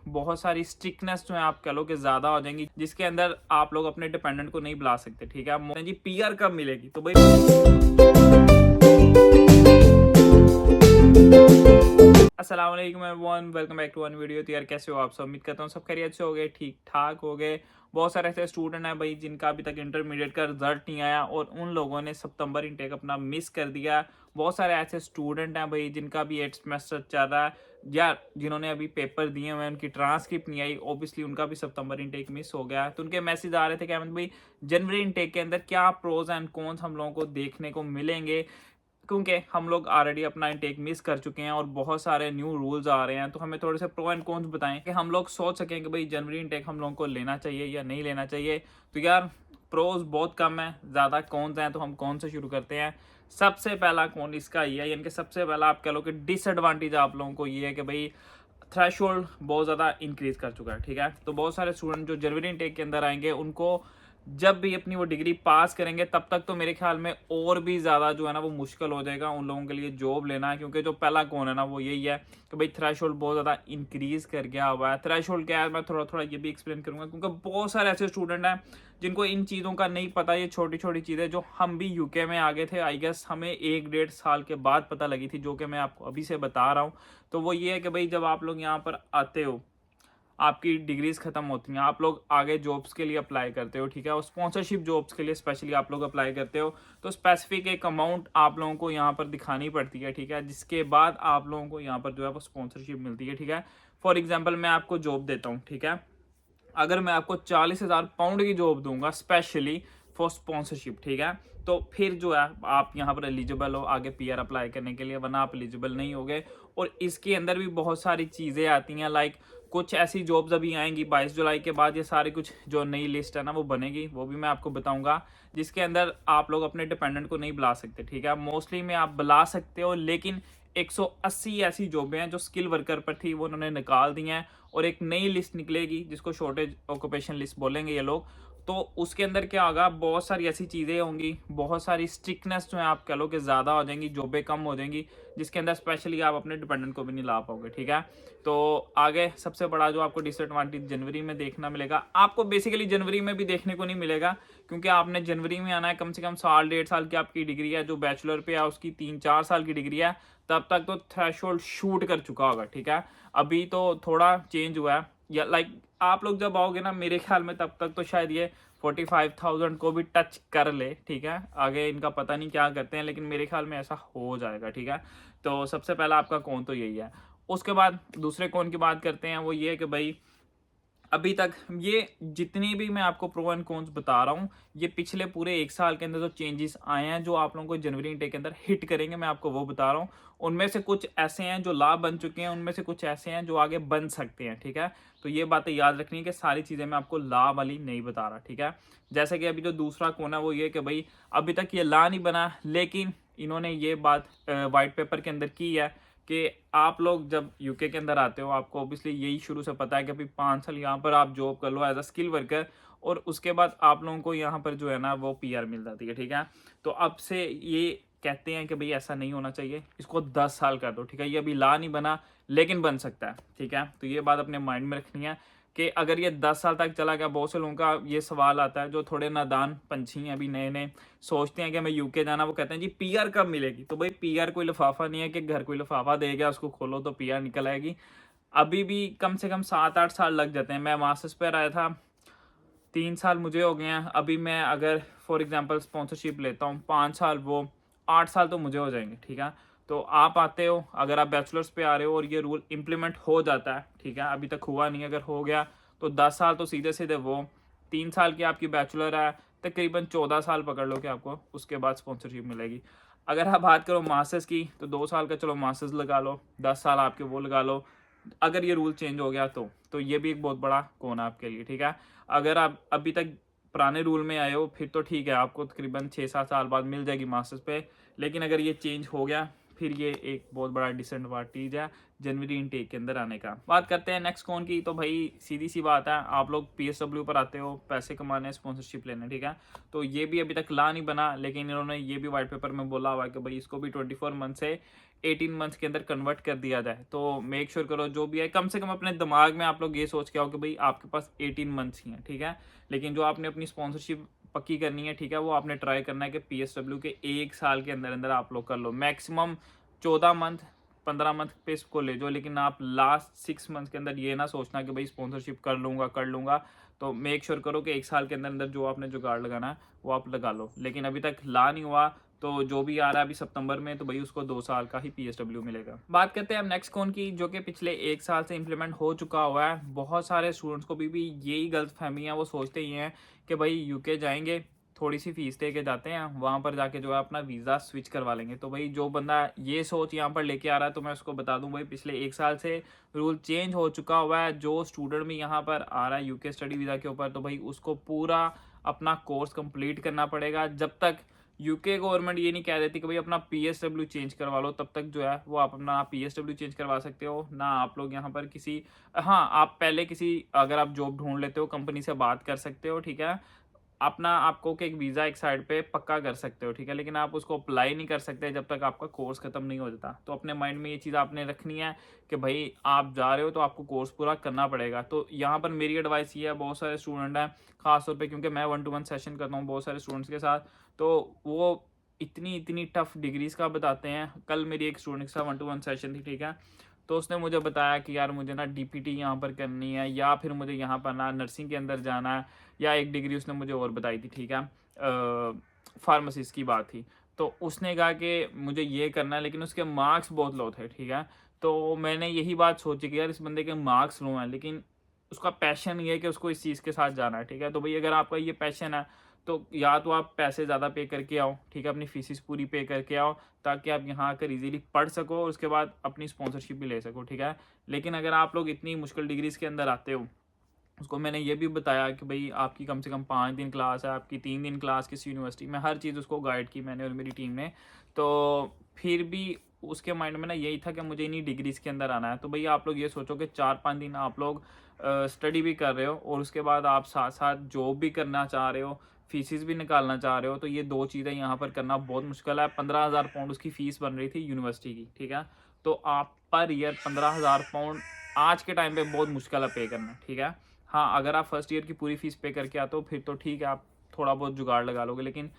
बहुत सारी स्ट्रिक्टनेस जो है आप कह लो कि ज़्यादा हो जाएंगी, जिसके अंदर आप लोग अपने डिपेंडेंट को नहीं बुला सकते। ठीक है जी, पीआर कब मिलेगी? तो भाई अस्सलाम वालेकुम everyone, welcome back to one video. तो यार कैसे हो आप सब? उम्मीद करता हूँ सब खैरियत से हो गए, ठीक ठाक हो गए। बहुत सारे ऐसे स्टूडेंट हैं भाई जिनका अभी तक इंटरमीडिएट का रिजल्ट नहीं आया और उन लोगों ने सितंबर इनटेक अपना मिस कर दिया। बहुत सारे ऐसे स्टूडेंट हैं भाई जिनका भी 8th सेमेस्टर चल रहा है या जिन्होंने अभी पेपर दिए हुए हैं, उनकी ट्रांसक्रिप्ट नहीं आई, ऑब्वियसली उनका भी सितंबर इनटेक मिस हो गया। तो उनके मैसेज आ रहे थे कि अहमद भाई जनवरी इनटेक के अंदर क्या प्रोज एंड कॉन्स हम लोगों को देखने को मिलेंगे, क्योंकि हम लोग ऑलरेडी अपना इनटेक मिस कर चुके हैं और बहुत सारे न्यू रूल्स आ रहे हैं। तो हमें थोड़े से प्रो एंड कॉन्स बताएं कि हम लोग सोच सकें कि भाई जनवरी इनटेक हम लोगों को लेना चाहिए या नहीं लेना चाहिए। तो यार प्रोज बहुत कम है, ज़्यादा कॉन्स हैं। तो हम कौन से शुरू करते हैं? सबसे पहला कौन इसका ये है, यानी कि सबसे पहला आप कह लो कि डिसएडवांटेज आप लोगों को ये है कि भाई थ्रेशोल्ड बहुत ज़्यादा इंक्रीज कर चुका है। ठीक है, तो बहुत सारे स्टूडेंट जो जनवरी इनटेक के अंदर आएंगे उनको जब भी अपनी वो डिग्री पास करेंगे तब तक तो मेरे ख्याल में और भी ज़्यादा जो है ना वो मुश्किल हो जाएगा उन लोगों के लिए जॉब लेना, क्योंकि जो पहला कौन है ना वो यही है कि भाई थ्रेशोल्ड बहुत ज़्यादा इंक्रीज कर गया हुआ है। थ्रेशोल्ड क्या है मैं थोड़ा थोड़ा ये भी एक्सप्लेन करूंगा, क्योंकि बहुत सारे ऐसे स्टूडेंट हैं जिनको इन चीज़ों का नहीं पता। ये छोटी छोटी चीज़ें जो हम भी यूके में आगे थे, आई गेस हमें 1-1.5 साल के बाद पता लगी थी, जो कि मैं आपको अभी से बता रहा हूँ। तो वो ये है कि भाई जब आप लोग यहाँ पर आते हो, आपकी डिग्रीज खत्म होती हैं, आप लोग आगे जॉब्स के लिए अप्लाई करते हो। ठीक है, और स्पॉन्सरशिप जॉब्स के लिए स्पेशली आप लोग अप्लाई करते हो, तो स्पेसिफिक एक अमाउंट आप लोगों को यहाँ पर दिखानी पड़ती है। ठीक है, जिसके बाद आप लोगों को यहाँ पर जो है वो स्पॉन्सरशिप मिलती है। ठीक है, फॉर एग्जाम्पल मैं आपको जॉब देता हूँ। ठीक है, अगर मैं आपको 40,000 पाउंड की जॉब दूंगा स्पेशली फॉर स्पॉन्सरशिप, ठीक है, तो फिर जो है आप यहाँ पर एलिजिबल हो आगे पीआर अप्लाई करने के लिए, वरना आप एलिजिबल नहीं होगे। और इसके अंदर भी बहुत सारी चीज़ें आती हैं, लाइक कुछ ऐसी जॉब्स अभी आएंगी 22 जुलाई के बाद, ये सारी कुछ जो नई लिस्ट है ना वो बनेगी, वो भी मैं आपको बताऊंगा, जिसके अंदर आप लोग अपने डिपेंडेंट को नहीं बुला सकते। ठीक है, मोस्टली में आप बुला सकते हो, लेकिन 180 ऐसी जॉबें हैं जो स्किल वर्कर पर थी वो उन्होंने निकाल दी हैं और एक नई लिस्ट निकलेगी जिसको शॉर्टेज ऑक्यूपेशन लिस्ट बोलेंगे ये लोग। तो उसके अंदर क्या होगा, बहुत सारी ऐसी चीज़ें होंगी, बहुत सारी स्ट्रिक्टनेस जो है आप कह लो कि ज़्यादा हो जाएंगी, जॉबें कम हो जाएंगी, जिसके अंदर स्पेशली आप अपने डिपेंडेंट को भी नहीं ला पाओगे। ठीक है, तो आगे सबसे बड़ा जो आपको डिसएडवांटेज जनवरी में देखना मिलेगा, आपको बेसिकली जनवरी में भी देखने को नहीं मिलेगा, क्योंकि आपने जनवरी में आना है। कम से कम 1.5 साल की आपकी डिग्री है, जो बैचलर पे है उसकी 3-4 साल की डिग्री है, तब तक तो थ्रेशोल्ड शूट कर चुका होगा। ठीक है, अभी तो थोड़ा चेंज हुआ है, या लाइक आप लोग जब आओगे ना मेरे ख्याल में तब तक तो शायद ये 45,000 को भी टच कर ले। ठीक है, आगे इनका पता नहीं क्या करते हैं, लेकिन मेरे ख्याल में ऐसा हो जाएगा। ठीक है, तो सबसे पहला आपका कौन तो यही है। उसके बाद दूसरे कौन की बात करते हैं, वो ये है कि भाई अभी तक ये जितनी भी मैं आपको प्रो एंड कॉन्स बता रहा हूँ, ये पिछले पूरे 1 साल के अंदर जो चेंजेस आए हैं जो आप लोगों को जनवरी इनटेक के अंदर हिट करेंगे, मैं आपको वो बता रहा हूँ। उनमें से कुछ ऐसे हैं जो लाभ बन चुके हैं, उनमें से कुछ ऐसे हैं जो आगे बन सकते हैं। ठीक है, तो ये बातें याद रखनी है कि सारी चीज़ें मैं आपको ला वाली नहीं बता रहा। ठीक है, जैसे कि अभी जो दूसरा कोना है वो ये कि भाई अभी तक ये ला नहीं बना, लेकिन इन्होंने ये बात वाइट पेपर के अंदर की है कि आप लोग जब यूके के अंदर आते हो, आपको ऑब्वियसली यही शुरू से पता है कि अभी 5 साल यहाँ पर आप जॉब कर लो एज अ स्किल वर्कर, और उसके बाद आप लोगों को यहाँ पर जो है ना वो पीआर मिल जाती है। ठीक है, तो अब से ये कहते हैं कि भाई ऐसा नहीं होना चाहिए, इसको 10 साल कर दो। ठीक है, ये अभी ला नहीं बना लेकिन बन सकता है। ठीक है, तो ये बात अपने माइंड में रखनी है कि अगर ये 10 साल तक चला गया, बहुत से लोगों का ये सवाल आता है जो थोड़े नादान पंछी हैं, अभी नए नए सोचते हैं कि हमें यूके जाना, वो कहते हैं जी पीआर कब मिलेगी? तो भाई पीआर कोई लिफाफा नहीं है कि घर कोई लिफाफा दे गया उसको खोलो तो पीआर निकल आएगी। अभी भी कम से कम 7-8 साल लग जाते हैं। मैं मास्टर्स पर आया था, 3 साल मुझे हो गए हैं। अभी मैं अगर फॉर एग्जांपल स्पॉन्सरशिप लेता हूँ 5 साल, वो 8 साल तो मुझे हो जाएंगे। ठीक है, तो आप आते हो, अगर आप बैचलर्स पे आ रहे हो और ये रूल इम्प्लीमेंट हो जाता है, ठीक है, अभी तक हुआ नहीं, अगर हो गया तो 10 साल तो सीधे सीधे वो 3 साल की आपकी बैचलर है, तकरीबन 14 साल पकड़ लो कि आपको उसके बाद स्पॉन्सरशिप मिलेगी। अगर आप बात करो मास्टर्स की तो 2 साल का चलो मास्टर्स लगा लो, 10 साल आपके वो लगा लो, अगर ये रूल चेंज हो गया तो ये भी एक बहुत बड़ा कौन है आपके लिए। ठीक है, अगर आप अभी तक पुराने रूल में आए हो फिर तो ठीक है, आपको तकरीबन 6-7 साल बाद मिल जाएगी मास्टर्स पे, लेकिन अगर ये चेंज हो गया फिर ये एक बहुत बड़ा डिसएडवांटेज है जनवरी इनटेक के अंदर आने का। बात करते हैं नेक्स्ट कौन की, तो भाई सीधी सी बात है, आप लोग PSW पर आते हो पैसे कमाने, स्पॉन्सरशिप लेने, ठीक है। तो ये भी अभी तक ला नहीं बना, लेकिन इन्होंने ये भी व्हाइट पेपर में बोला हुआ है कि भाई इसको भी 24 मंथ से 18 मंथ्स के अंदर कन्वर्ट कर दिया जाए। तो मेक श्योर करो जो भी है, कम से कम अपने दिमाग में आप लोग ये सोच के आओ कि भाई आपके पास 18 मंथ्स ही हैं, ठीक है। लेकिन जो आपने अपनी स्पॉन्सरशिप पक्की करनी है, ठीक है, वो आपने ट्राई करना है कि PSW के 1 साल के अंदर अंदर आप लोग कर लो। मैक्सिमम 14 मंथ 15 मंथ पे इसको ले जाओ, लेकिन आप लास्ट 6 मंथ के अंदर ये ना सोचना कि भाई स्पॉन्सरशिप कर लूँगा। तो मेक श्योर करो कि 1 साल के अंदर अंदर जो आपने जुगाड़ लगाना है वो आप लगा लो। लेकिन अभी तक ला नहीं हुआ, तो जो भी आ रहा है अभी सितंबर में, तो भाई उसको 2 साल का ही PSW मिलेगा। बात करते हैं अब नेक्स्ट कौन की, जो कि पिछले 1 साल से इंप्लीमेंट हो चुका हुआ है। बहुत सारे स्टूडेंट्स को भी यही गलतफहमी है, वो सोचते ही हैं कि भाई UK जाएंगे, थोड़ी सी फीस दे के जाते हैं, वहाँ पर जाके जो है अपना वीज़ा स्विच करवा लेंगे। तो भाई जो बंदा ये सोच यहाँ पर लेके आ रहा है, तो मैं उसको बता दूँ भाई पिछले 1 साल से रूल चेंज हो चुका हुआ है। जो स्टूडेंट भी यहाँ पर आ रहा है UK स्टडी वीज़ा के ऊपर, तो भाई उसको पूरा अपना कोर्स कंप्लीट करना पड़ेगा। जब तक UK गवर्नमेंट ये नहीं कह देती कि भाई अपना PSW चेंज करवा लो, तब तक जो है वो आप अपना PSW चेंज करवा सकते हो ना। आप लोग यहाँ पर किसी, हाँ, आप पहले किसी, अगर आप जॉब ढूंढ लेते हो, कंपनी से बात कर सकते हो, ठीक है, अपना आपको कि एक वीज़ा एक साइड पे पक्का कर सकते हो, ठीक है, लेकिन आप उसको अप्लाई नहीं कर सकते जब तक आपका कोर्स खत्म नहीं हो जाता। तो अपने माइंड में ये चीज़ आपने रखनी है कि भाई आप जा रहे हो तो आपको कोर्स पूरा करना पड़ेगा। तो यहाँ पर मेरी एडवाइस ये है, बहुत सारे स्टूडेंट हैं, खासतौर पे क्योंकि मैं 1-to-1 सेशन करता हूँ बहुत सारे स्टूडेंट्स के साथ, तो वो इतनी टफ डिग्रीज का बताते हैं। कल मेरी एक स्टूडेंट के साथ 1-to-1 सेशन थी, ठीक है, तो उसने मुझे बताया कि यार मुझे ना DPT यहाँ पर करनी है, या फिर मुझे यहाँ पर ना नर्सिंग के अंदर जाना है, या एक डिग्री उसने मुझे और बताई थी, ठीक है, फार्मासिस्ट की बात थी। तो उसने कहा कि मुझे ये करना है, लेकिन उसके मार्क्स बहुत लो थे, ठीक है। तो मैंने यही बात सोची कि यार इस बंदे के मार्क्स लो हैं, लेकिन उसका पैशन ये है कि उसको इस चीज़ के साथ जाना है, ठीक है। तो भाई अगर आपका ये पैशन है, तो या तो आप पैसे ज़्यादा पे करके आओ, ठीक है, अपनी फीसिस पूरी पे करके आओ, ताकि आप यहाँ आकर इजीली पढ़ सको और उसके बाद अपनी स्पॉन्सरशिप भी ले सको, ठीक है। लेकिन अगर आप लोग इतनी मुश्किल डिग्रीज़ के अंदर आते हो, उसको मैंने ये भी बताया कि भाई आपकी कम से कम 5 दिन क्लास है, आपकी 3 दिन क्लास किसी यूनिवर्सिटी में, हर चीज़ उसको गाइड की मैंने और मेरी टीम ने। तो फिर भी उसके माइंड में ना यही था कि मुझे इन्हीं डिग्रीज़ के अंदर आना है। तो भैया आप लोग ये सोचो कि 4-5 दिन आप लोग स्टडी भी कर रहे हो और उसके बाद आप साथ साथ जॉब भी करना चाह रहे हो, फीसिस भी निकालना चाह रहे हो, तो ये 2 चीज़ें यहाँ पर करना बहुत मुश्किल है। 15,000 पाउंड उसकी फ़ीस बन रही थी यूनिवर्सिटी की, ठीक है। तो आप पर ईयर 15,000 पाउंड आज के टाइम पे बहुत मुश्किल है पे करना, ठीक है। हाँ, अगर आप फर्स्ट ईयर की पूरी फीस पे करके आते हो फिर तो ठीक है, आप थोड़ा बहुत जुगाड़ लगा लोगे, लेकिन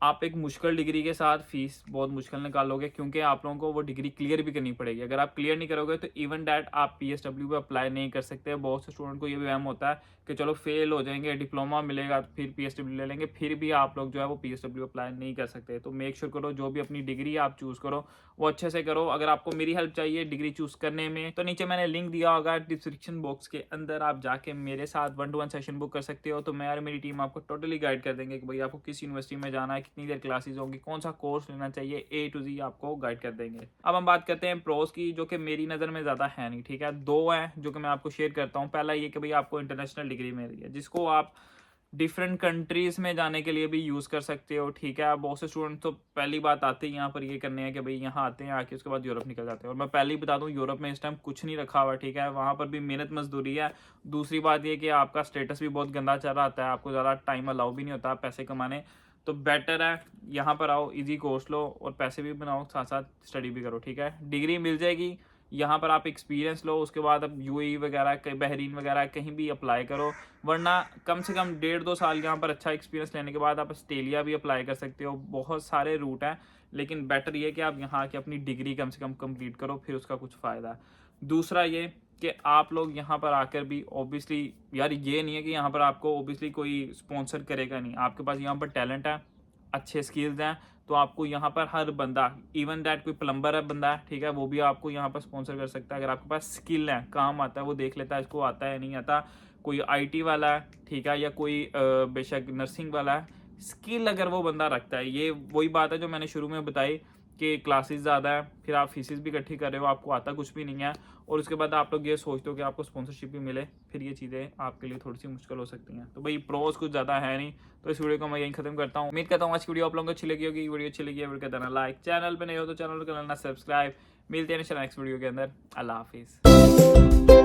आप एक मुश्किल डिग्री के साथ फीस बहुत मुश्किल निकालोगे, क्योंकि आप लोगों को वो डिग्री क्लियर भी करनी पड़ेगी। अगर आप क्लियर नहीं करोगे तो इवन डैट आप PSW पे अप्लाई नहीं कर सकते। बहुत से स्टूडेंट को ये भी वहम होता है कि चलो फेल हो जाएंगे, डिप्लोमा मिलेगा तो फिर PSW ले लेंगे, फिर भी आप लोग जो है वो PSW अप्लाई नहीं कर सकते। तो मेक श्योर करो जो भी अपनी डिग्री आप चूज़ करो वो अच्छे से करो। अगर आपको मेरी हेल्प चाहिए डिग्री चूज़ करने में, तो नीचे मैंने लिंक दिया होगा डिस्क्रिप्शन बॉक्स के अंदर, आप जाके मेरे साथ 1-to-1 सेशन बुक कर सकते हो। तो मैं और मेरी टीम आपको टोटली गाइड कर देंगे कि भाई आपको किस यूनिवर्सिटी में जाना है, कितनी देर क्लासेज होंगी, कौन सा कोर्स लेना चाहिए, A to Z आपको गाइड कर देंगे। अब हम बात करते हैं प्रोस की, जो कि मेरी नज़र में ज़्यादा है नहीं, ठीक है। 2 हैं जो कि मैं आपको शेयर करता हूँ। पहला ये कि भाई आपको इंटरनेशनल डिग्री मिल रही है, जिसको आप डिफरेंट कंट्रीज़ में जाने के लिए भी यूज़ कर सकते हो, ठीक है। बहुत से स्टूडेंट तो पहली बात आते ही यहाँ पर ये करने हैं कि भाई यहाँ आते हैं, आके उसके बाद यूरोप निकल जाते हैं। और मैं पहले ही बता दूँ यूरोप में इस टाइम कुछ नहीं रखा हुआ, ठीक है। वहाँ पर भी मेहनत मजदूरी है। दूसरी बात ये कि आपका स्टेटस भी बहुत गंदा चल रहा आता है, आपको ज़्यादा टाइम अलाउ भी नहीं होता पैसे कमाने। तो बेटर है यहाँ पर आओ, इजी कोर्स लो और पैसे भी बनाओ, साथ साथ स्टडी भी करो, ठीक है। डिग्री मिल जाएगी, यहाँ पर आप एक्सपीरियंस लो, उसके बाद अब UAE वगैरह, कहीं बहरीन वगैरह कहीं भी अप्लाई करो। वरना कम से कम 1.5-2 साल यहाँ पर अच्छा एक्सपीरियंस लेने के बाद आप ऑस्ट्रेलिया भी अप्लाई कर सकते हो। बहुत सारे रूट हैं, लेकिन बेटर ये कि आप यहाँ आके अपनी डिग्री कम से कम कंप्लीट करो, फिर उसका कुछ फ़ायदा है। दूसरा ये कि आप लोग यहाँ पर आकर भी ऑब्वियसली, यार ये नहीं है कि यहाँ पर आपको ऑब्वियसली कोई स्पॉन्सर करेगा नहीं। आपके पास यहाँ पर टैलेंट है, अच्छे स्किल्स हैं, तो आपको यहाँ पर हर बंदा, इवन दैट कोई प्लम्बर है बंदा है, ठीक है, वो भी आपको यहाँ पर स्पॉन्सर कर सकता है। अगर आपके पास स्किल है, काम आता है, वो देख लेता है इसको आता है नहीं आता। कोई IT वाला है, ठीक है, या कोई बेशक नर्सिंग वाला है, स्किल अगर वो बंदा रखता है, ये वही बात है जो मैंने शुरू में बताई कि क्लासेस ज़्यादा है, फिर आप फीसेस भी इकट्ठी कर रहे हो, आपको आता कुछ भी नहीं है, और उसके बाद आप लोग ये सोचते हो कि आपको स्पॉन्सरशिप भी मिले, फिर ये चीज़ें आपके लिए थोड़ी सी मुश्किल हो सकती हैं। तो भाई प्रोस कुछ ज़्यादा है नहीं, तो इस वीडियो को मैं यहीं खत्म करता हूँ। उम्मीद करता हूँ आज की वीडियो आप लोगों को अच्छी लगी होगी। वीडियो अच्छी लगी है वीडियो कर देना लाइक, चैनल पे नहीं हो तो चैनल को कर लेना सब्सक्राइब। मिलते हैं नेक्स्ट वीडियो के अंदर। अल्लाह हाफिज़।